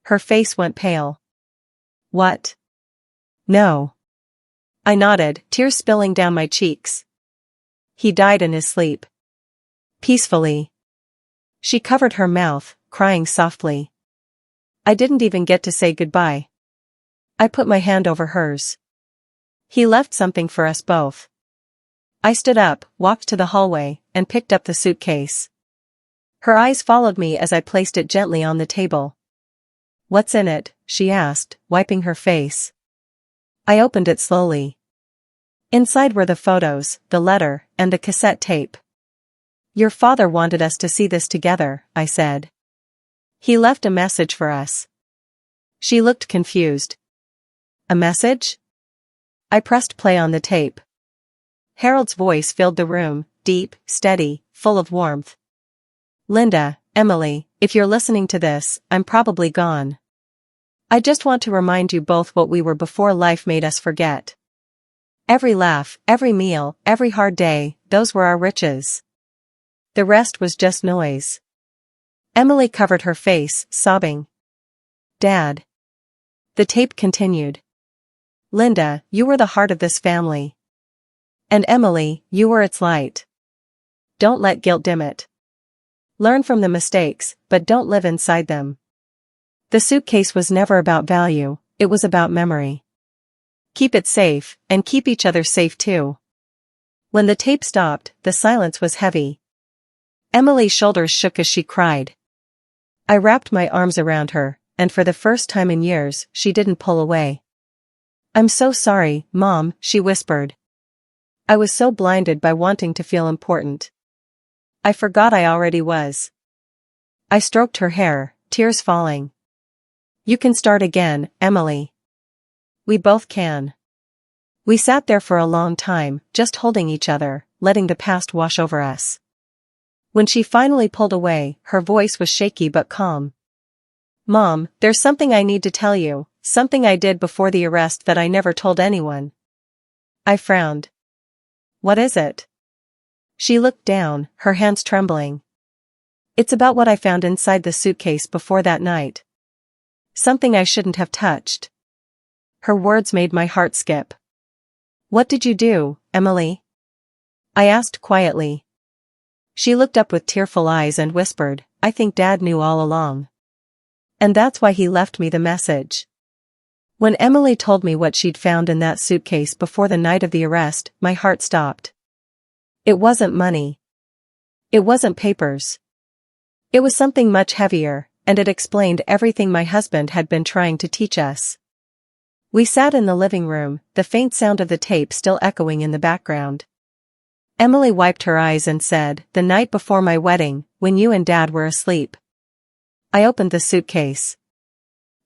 Her face went pale. "What?" No. I nodded, tears spilling down my cheeks. He died in his sleep. Peacefully. She covered her mouth, crying softly. I didn't even get to say goodbye. I put my hand over hers. He left something for us both. I stood up, walked to the hallway, and picked up the suitcase. Her eyes followed me as I placed it gently on the table. What's in it? She asked, wiping her face. I opened it slowly. Inside were the photos, the letter, and the cassette tape. Your father wanted us to see this together, I said. He left a message for us. She looked confused. A message? I pressed play on the tape. Harold's voice filled the room, deep, steady, full of warmth. Linda, Emily, if you're listening to this, I'm probably gone. I just want to remind you both what we were before life made us forget. Every laugh, every meal, every hard day, those were our riches. The rest was just noise. Emily covered her face, sobbing. Dad. The tape continued. Linda, you were the heart of this family. And Emily, you were its light. Don't let guilt dim it. Learn from the mistakes, but don't live inside them. The suitcase was never about value, it was about memory. Keep it safe, and keep each other safe too. When the tape stopped, the silence was heavy. Emily's shoulders shook as she cried. I wrapped my arms around her, and for the first time in years, she didn't pull away. I'm so sorry, Mom, she whispered. I was so blinded by wanting to feel important. I forgot I already was. I stroked her hair, tears falling. You can start again, Emily. We both can. We sat there for a long time, just holding each other, letting the past wash over us. When she finally pulled away, her voice was shaky but calm. Mom, there's something I need to tell you, something I did before the arrest that I never told anyone. I frowned. What is it? She looked down, her hands trembling. It's about what I found inside the suitcase before that night. Something I shouldn't have touched. Her words made my heart skip. What did you do, Emily? I asked quietly. She looked up with tearful eyes and whispered, I think Dad knew all along. And that's why he left me the message. When Emily told me what she'd found in that suitcase before the night of the arrest, my heart stopped. It wasn't money. It wasn't papers. It was something much heavier, and it explained everything my husband had been trying to teach us. We sat in the living room, the faint sound of the tape still echoing in the background. Emily wiped her eyes and said, the night before my wedding, when you and Dad were asleep. I opened the suitcase.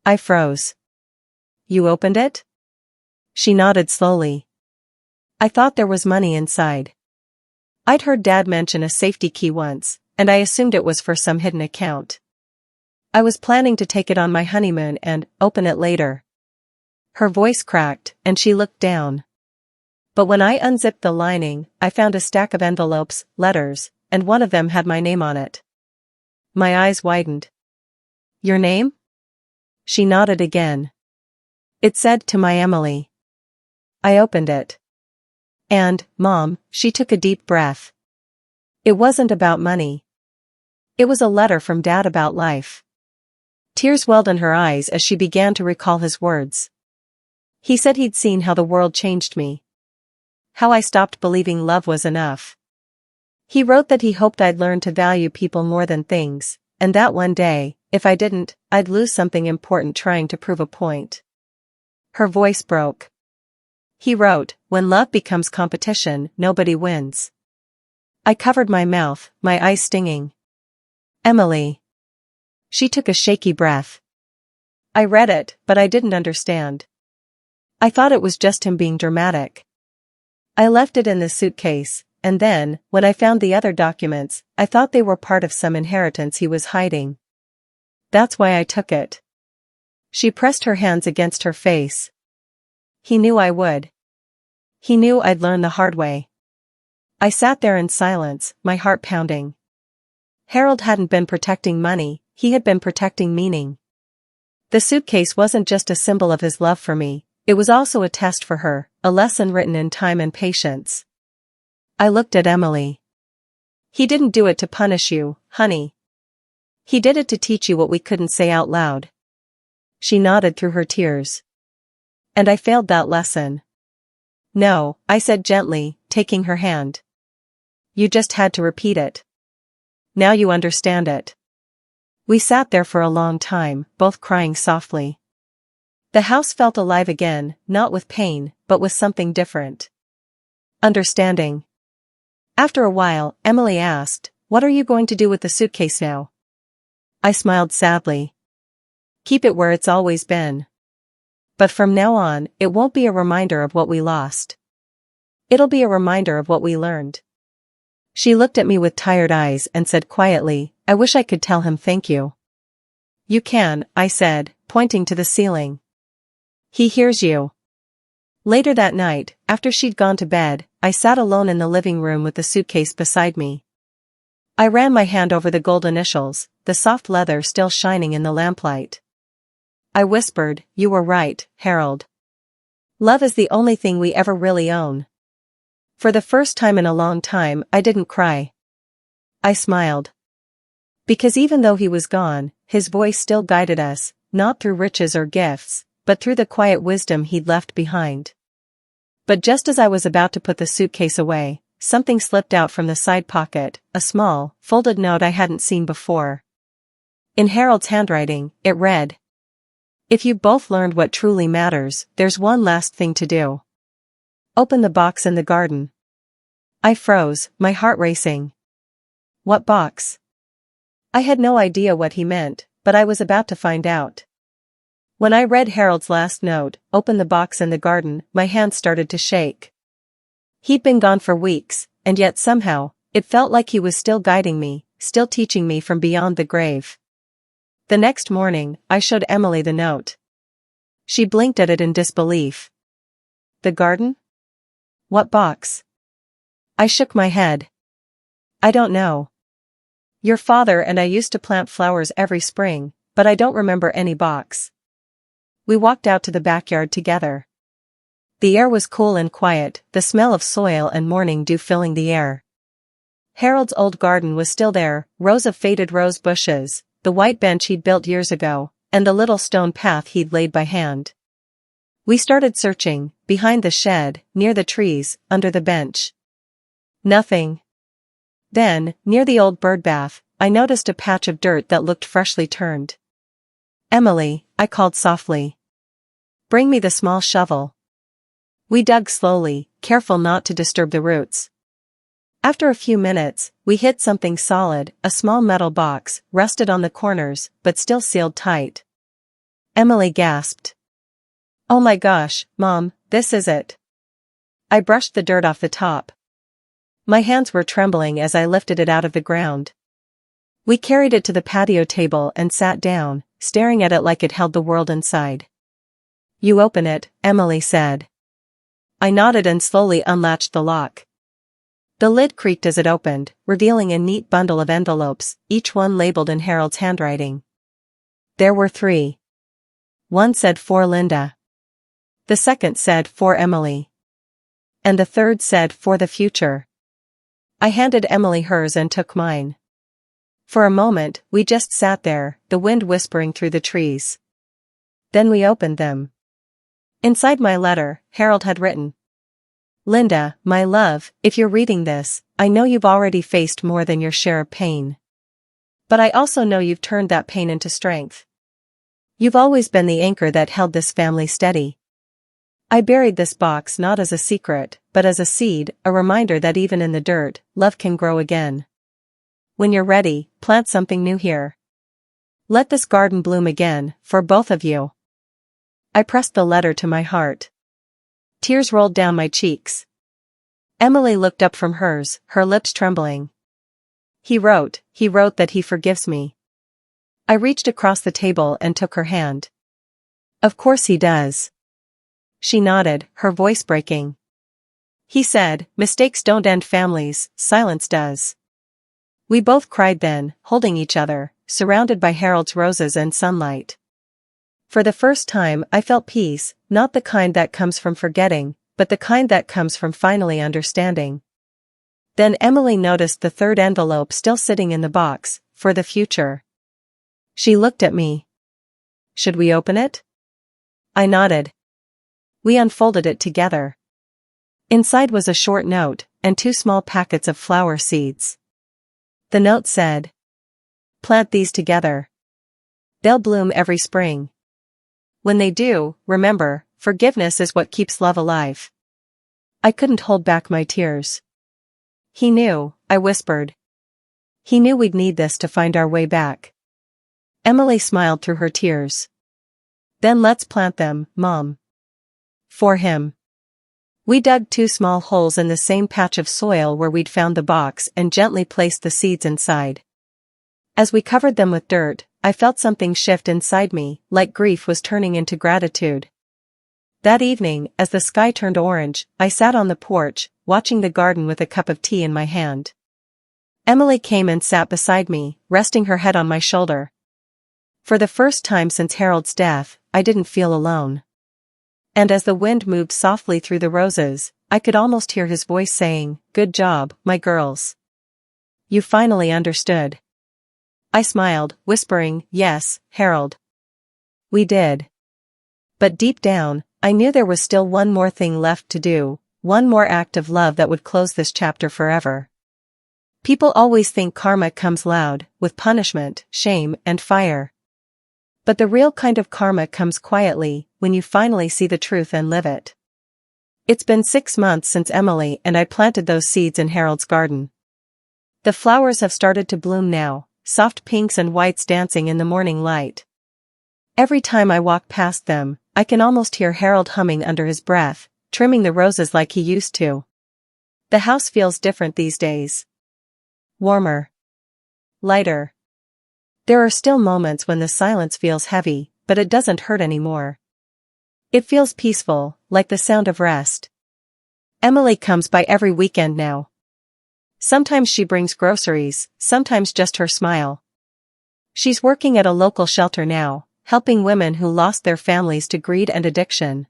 I froze. You opened it? She nodded slowly. I thought there was money inside. I'd heard Dad mention a safety key once, and I assumed it was for some hidden account. I was planning to take it on my honeymoon and open it later. Her voice cracked, and she looked down. But when I unzipped the lining, I found a stack of envelopes, letters, and one of them had my name on it. My eyes widened. Your name? She nodded again. It said, to my Emily. I opened it. And, Mom, she took a deep breath. It wasn't about money. It was a letter from Dad about life. Tears welled in her eyes as she began to recall his words. He said he'd seen how the world changed me. How I stopped believing love was enough. He wrote that he hoped I'd learn to value people more than things, and that one day, if I didn't, I'd lose something important trying to prove a point. Her voice broke. He wrote, when love becomes competition, nobody wins. I covered my mouth, my eyes stinging. Emily. She took a shaky breath. I read it, but I didn't understand. I thought it was just him being dramatic. I left it in the suitcase, and then, when I found the other documents, I thought they were part of some inheritance he was hiding. That's why I took it. She pressed her hands against her face. He knew I would. He knew I'd learn the hard way. I sat there in silence, my heart pounding. Harold hadn't been protecting money, he had been protecting meaning. The suitcase wasn't just a symbol of his love for me, It was also a test for her, a lesson written in time and patience. I looked at Emily. He didn't do it to punish you, honey. He did it to teach you what we couldn't say out loud. She nodded through her tears. And I failed that lesson. No, I said gently, taking her hand. You just had to repeat it. Now you understand it. We sat there for a long time, both crying softly. The house felt alive again, not with pain, but with something different. Understanding. After a while, Emily asked, "What are you going to do with the suitcase now?" I smiled sadly. Keep it where it's always been. But from now on, it won't be a reminder of what we lost. It'll be a reminder of what we learned. She looked at me with tired eyes and said quietly, "I wish I could tell him thank you." You can, I said, pointing to the ceiling. He hears you. Later that night, after she'd gone to bed, I sat alone in the living room with the suitcase beside me. I ran my hand over the gold initials, the soft leather still shining in the lamplight. I whispered, "You were right, Harold. Love is the only thing we ever really own." For the first time in a long time, I didn't cry. I smiled. Because even though he was gone, his voice still guided us, not through riches or gifts, but through the quiet wisdom he'd left behind. But just as I was about to put the suitcase away, something slipped out from the side pocket, a small, folded note I hadn't seen before. In Harold's handwriting, it read, "If you both learned what truly matters, there's one last thing to do. Open the box in the garden." I froze, my heart racing. What box? I had no idea what he meant, but I was about to find out. When I read Harold's last note, "Open the box in the garden," my hand started to shake. He'd been gone for weeks, and yet somehow, it felt like he was still guiding me, still teaching me from beyond the grave. The next morning, I showed Emily the note. She blinked at it in disbelief. The garden? What box? I shook my head. I don't know. Your father and I used to plant flowers every spring, but I don't remember any box. We walked out to the backyard together. The air was cool and quiet, the smell of soil and morning dew filling the air. Harold's old garden was still there, rows of faded rose bushes, the white bench he'd built years ago, and the little stone path he'd laid by hand. We started searching, behind the shed, near the trees, under the bench. Nothing. Then, near the old bird bath, I noticed a patch of dirt that looked freshly turned. "Emily," I called softly. "Bring me the small shovel." We dug slowly, careful not to disturb the roots. After a few minutes, we hit something solid, a small metal box, rusted on the corners, but still sealed tight. Emily gasped. "Oh my gosh, Mom, this is it." I brushed the dirt off the top. My hands were trembling as I lifted it out of the ground. We carried it to the patio table and sat down, staring at it like it held the world inside. "You open it," Emily said. I nodded and slowly unlatched the lock. The lid creaked as it opened, revealing a neat bundle of envelopes, each one labeled in Harold's handwriting. There were 3. One said "For Linda." The second said "For Emily." And the third said "For the future." I handed Emily hers and took mine. For a moment, we just sat there, the wind whispering through the trees. Then we opened them. Inside my letter, Harold had written, "Linda, my love, if you're reading this, I know you've already faced more than your share of pain. But I also know you've turned that pain into strength. You've always been the anchor that held this family steady. I buried this box not as a secret, but as a seed, a reminder that even in the dirt, love can grow again. When you're ready, plant something new here. Let this garden bloom again, for both of you." I pressed the letter to my heart. Tears rolled down my cheeks. Emily looked up from hers, her lips trembling. He wrote that he forgives me." I reached across the table and took her hand. "Of course he does." She nodded, her voice breaking. "He said, mistakes don't end families, silence does." We both cried then, holding each other, surrounded by Harold's roses and sunlight. For the first time I felt peace, not the kind that comes from forgetting, but the kind that comes from finally understanding. Then Emily noticed the third envelope still sitting in the box, for the future. She looked at me. Should we open it? I nodded. We unfolded it together. Inside was a short note, and 2 small packets of flower seeds. The note said, "Plant these together. They'll bloom every spring. When they do, remember, forgiveness is what keeps love alive." I couldn't hold back my tears. He knew, I whispered. He knew we'd need this to find our way back. Emily smiled through her tears. Then let's plant them, Mom. For him. We dug 2 small holes in the same patch of soil where we'd found the box and gently placed the seeds inside. As we covered them with dirt, I felt something shift inside me, like grief was turning into gratitude. That evening, as the sky turned orange, I sat on the porch, watching the garden with a cup of tea in my hand. Emily came and sat beside me, resting her head on my shoulder. For the first time since Harold's death, I didn't feel alone. And as the wind moved softly through the roses, I could almost hear his voice saying, "Good job, my girls. You finally understood." I smiled, whispering, "Yes, Harold. We did." But deep down, I knew there was still one more thing left to do, one more act of love that would close this chapter forever. People always think karma comes loud, with punishment, shame, and fire. But the real kind of karma comes quietly, when you finally see the truth and live it. It's been 6 months since Emily and I planted those seeds in Harold's garden. The flowers have started to bloom now, soft pinks and whites dancing in the morning light. Every time I walk past them, I can almost hear Harold humming under his breath, trimming the roses like he used to. The house feels different these days. Warmer. Lighter. There are still moments when the silence feels heavy, but it doesn't hurt anymore. It feels peaceful, like the sound of rest. Emily comes by every weekend now. Sometimes she brings groceries, sometimes just her smile. She's working at a local shelter now, helping women who lost their families to greed and addiction.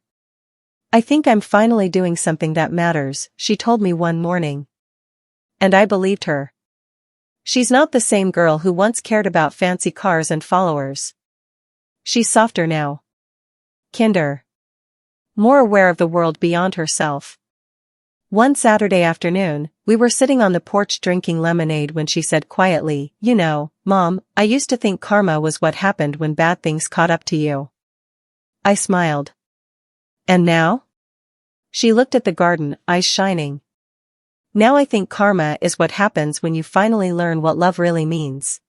"I think I'm finally doing something that matters," she told me one morning. And I believed her. She's not the same girl who once cared about fancy cars and followers. She's softer now. Kinder. More aware of the world beyond herself. One Saturday afternoon, we were sitting on the porch drinking lemonade when she said quietly, "You know, Mom, I used to think karma was what happened when bad things caught up to you." I smiled. "And now?" She looked at the garden, eyes shining. "Now I think karma is what happens when you finally learn what love really means."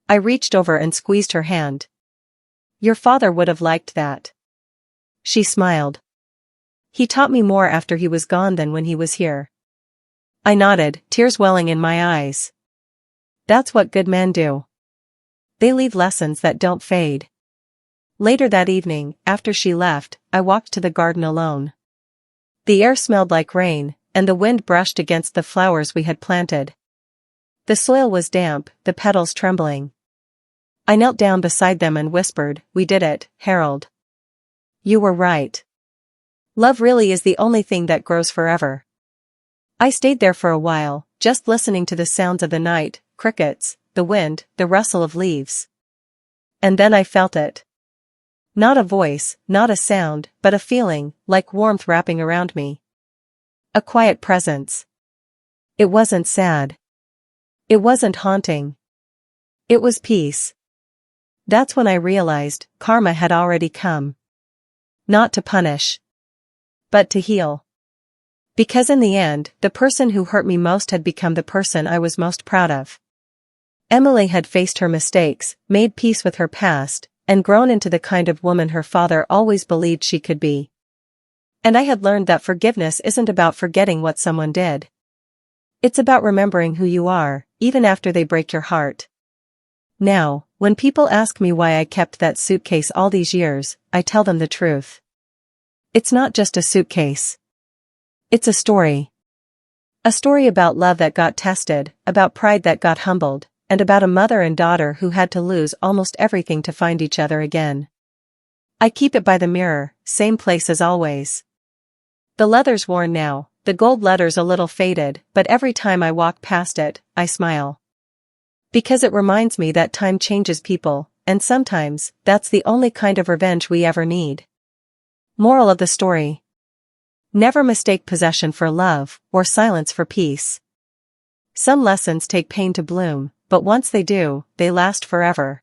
I reached over and squeezed her hand. "Your father would have liked that." She smiled. "He taught me more after he was gone than when he was here." I nodded, tears welling in my eyes. That's what good men do. They leave lessons that don't fade. Later that evening, after she left, I walked to the garden alone. The air smelled like rain, and the wind brushed against the flowers we had planted. The soil was damp, the petals trembling. I knelt down beside them and whispered, "We did it, Harold. You were right. Love really is the only thing that grows forever." I stayed there for a while, just listening to the sounds of the night, crickets, the wind, the rustle of leaves. And then I felt it. Not a voice, not a sound, but a feeling, like warmth wrapping around me. A quiet presence. It wasn't sad. It wasn't haunting. It was peace. That's when I realized, karma had already come. Not to punish, but to heal. Because in the end, the person who hurt me most had become the person I was most proud of. Emily had faced her mistakes, made peace with her past, and grown into the kind of woman her father always believed she could be. And I had learned that forgiveness isn't about forgetting what someone did. It's about remembering who you are, even after they break your heart. Now, when people ask me why I kept that suitcase all these years, I tell them the truth. It's not just a suitcase. It's a story. A story about love that got tested, about pride that got humbled, and about a mother and daughter who had to lose almost everything to find each other again. I keep it by the mirror, same place as always. The leather's worn now, the gold letter's a little faded, but every time I walk past it, I smile. Because it reminds me that time changes people, and sometimes, that's the only kind of revenge we ever need. Moral of the story: never mistake possession for love, or silence for peace. Some lessons take pain to bloom, but once they do, they last forever.